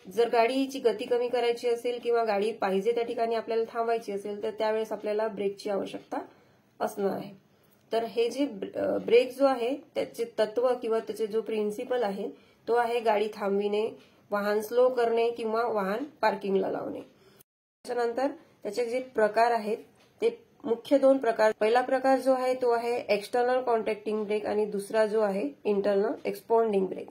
जर गाडीची गती कमी करायची असेल किंवा गाडी पाहिजे त्या ठिकाणी आपल्याला थांबायची असेल तर त्यावेळेस आपल्याला ब्रेकची आवश्यकता असणार आहे. तर हे जे ब्रेक जो आहे त्याचे तत्व किंवा त्याचे जो प्रिन्सिपल आहे तो आहे गाडी थांबविणे, वाहन स्लो करणे किंवा वाहन पार्किंगला लावणे. त्याच्यानंतर त्याचे जे प्रकार आहेत ते मुख्य 2 प्रकार. पहिला प्रकार जो आहे तो आहे एक्सटर्नल कॉन्टॅक्टिंग ब्रेक आणि दुसरा जो आहे इंटरनल एक्सपॉन्डिंग ब्रेक.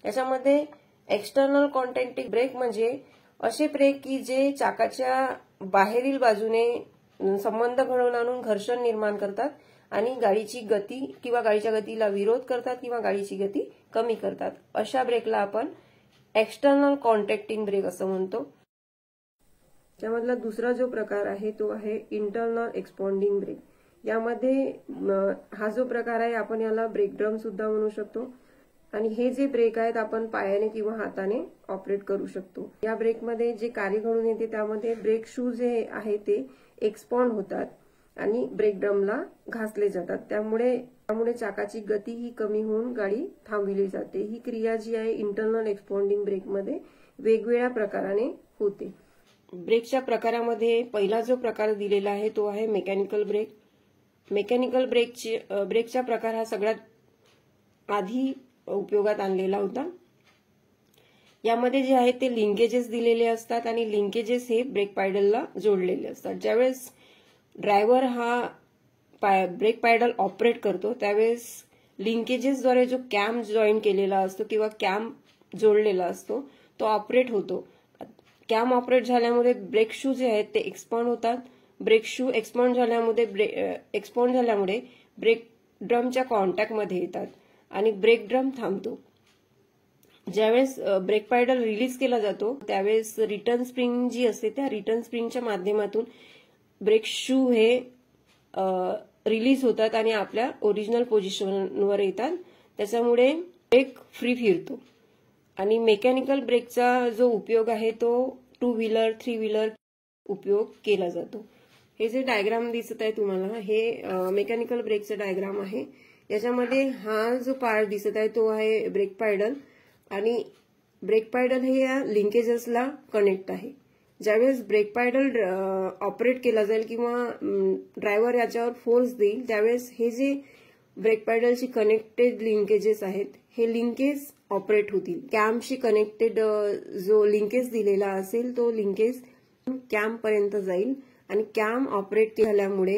याच्यामध्ये एक्सटर्नल कॉन्टॅक्टिंग ब्रेक म्हणजे असे ब्रेक की जे चाकाच्या बाहेरील बाजूने संबंध घडवून आणून घर्षण निर्माण करतात आणि गाडीची गती किंवा गाडीच्या गतीला विरोध करतात किंवा गाडीची गती कमी करतात. अशा ब्रेकला आपण एक्सटर्नल कॉन्टॅक्टिंग ब्रेक असं म्हणतो. त्यामधला दुसरा जो प्रकार आहे तो आहे इंटरनल एक्सपॉन्डिंग ब्रेक. यामध्ये हा जो प्रकार आहे आपण याला ब्रेक ड्रम सुद्धा म्हणू शकतो आणि हे जे ब्रेक आहेत आपण पायाने किंवा हाताने ऑपरेट करू शकतो. या ब्रेकमध्ये जे कार्य घडून येते त्यामध्ये ब्रेक शू जे आहे ते एक्सपॉन्ड होतात आणि ब्रेक ड्रमला घासले जातात. त्यामुळे चाकाची गती ही कमी होऊन गाडी थांबविली जाते. ही क्रिया जी आहे इंटरनल एक्सपॉन्डिंग ब्रेकमध्ये वेगवेगळ्या प्रकाराने होते. ब्रेकच्या प्रकारामध्ये पहिला जो प्रकार दिलेला आहे तो आहे मेकॅनिकल ब्रेक. मेकॅनिकल ब्रेकचा प्रकार हा सगळ्यात आधी उपयोगात आणलेला होता. यामध्ये जे आहे ते लिंकेजेस दिलेले असतात आणि लिंकेजेस हे ब्रेक पॅडलला जोडलेले असतात. ज्यावेळेस ड्रायव्हर हा ब्रेक पॅडल ऑपरेट करतो त्यावेळेस लिंकेजेसद्वारे जो कॅम जॉईन केलेला असतो किंवा कॅम जोडलेला असतो तो ऑपरेट होतो. कॅम ऑपरेट झाल्यामुळे ब्रेक शू जे आहेत ते एक्सपॉन्ड होतात. ब्रेक शू एक्सपॉन्ड झाल्यामुळे ब्रेक ड्रमच्या कॉन्टॅक्टमध्ये येतात आणि ब्रेक ड्रम थांबतो. ज्यावेळेस ब्रेक पॅडल रिलीज केला जातो त्यावेळेस रिटर्न स्प्रिंग जी असते त्या रिटर्न स्प्रिंगच्या माध्यमातून ब्रेक शू हे रिलीज होतात आणि आपल्या ओरिजिनल पोझिशनवर येतात. त्याच्यामुळे ब्रेक फ्री फिरतो. आणि मेकॅनिकल ब्रेकचा जो उपयोग आहे तो 2 व्हीलर 3 व्हीलर उपयोग केला जातो. हे जे डायग्राम दिसत आहे तुम्हाला हे मेकॅनिकल ब्रेकचं डायग्राम आहे. याच्यामध्ये हा जो पार्ट दिसत आहे तो आहे ब्रेक पॅडल आणि ब्रेक पॅडल हे या लिंकेजेसला कनेक्ट आहे. ज्यावेळेस ब्रेक पॅडल ऑपरेट केला जाईल किंवा ड्रायव्हर याच्यावर फोर्स देईल त्यावेळेस हे जे ब्रेक पॅडलशी कनेक्टेड लिंकेजेस आहेत हे लिंकेज ऑपरेट होतील. कॅमशी कनेक्टेड जो लिंकेज दिलेला असेल तो लिंकेज कॅम पर्यंत जाईल आणि कॅम ऑपरेट झाल्यामुळे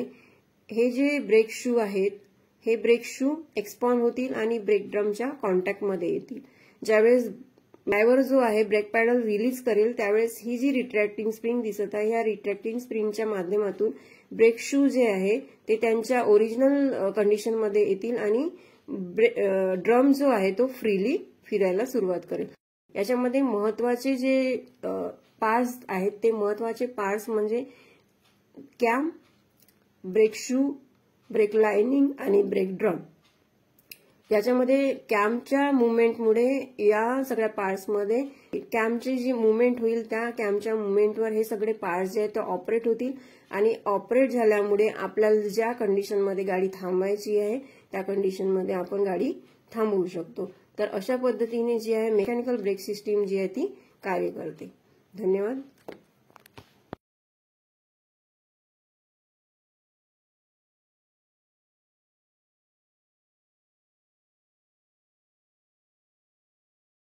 हे जे ब्रेक शू आहेत हे ब्रेक शू एक्सपॉन्ड होतील आणि ब्रेक ड्रमच्या कॉन्टॅक्टमध्ये येतील. ज्यावेळेस ड्रायव्हर जो आहे ब्रेक पॅडल रिलीज करेल त्यावेळेस ही जी रिट्रॅक्टिंग स्प्रिंग दिसत आहे या रिट्रॅक्टिंग स्प्रिंगच्या माध्यमातून ब्रेक शू जे आहे ते त्यांच्या ओरिजिनल कंडिशनमध्ये येतील आणि ड्रम जो आहे तो फ्रीली फिरायला सुरुवात करेल. याच्यामध्ये महत्वाचे जे पार्ट्स आहेत ते महत्वाचे पार्ट्स म्हणजे cam, brake shoe, break lining आणि ब्रेक ड्रम. याच्यामध्ये कॅमच्या मुवमेंटमुळे या सगळ्या पार्ट्समध्ये कॅमची जी मुवमेंट होईल त्या कॅमच्या मुवमेंटवर हे सगळे पार्ट्स जे आहेत ते ऑपरेट होतील आणि ऑपरेट झाल्यामुळे आपल्याला ज्या कंडिशनमध्ये गाडी थांबायची आहे त्या कंडिशनमध्ये आपण गाडी थांबवू शकतो. तर अशा पद्धतीने जी आहे मेकॅनिकल ब्रेक सिस्टीम जी आहे ती कार्य करते. धन्यवाद.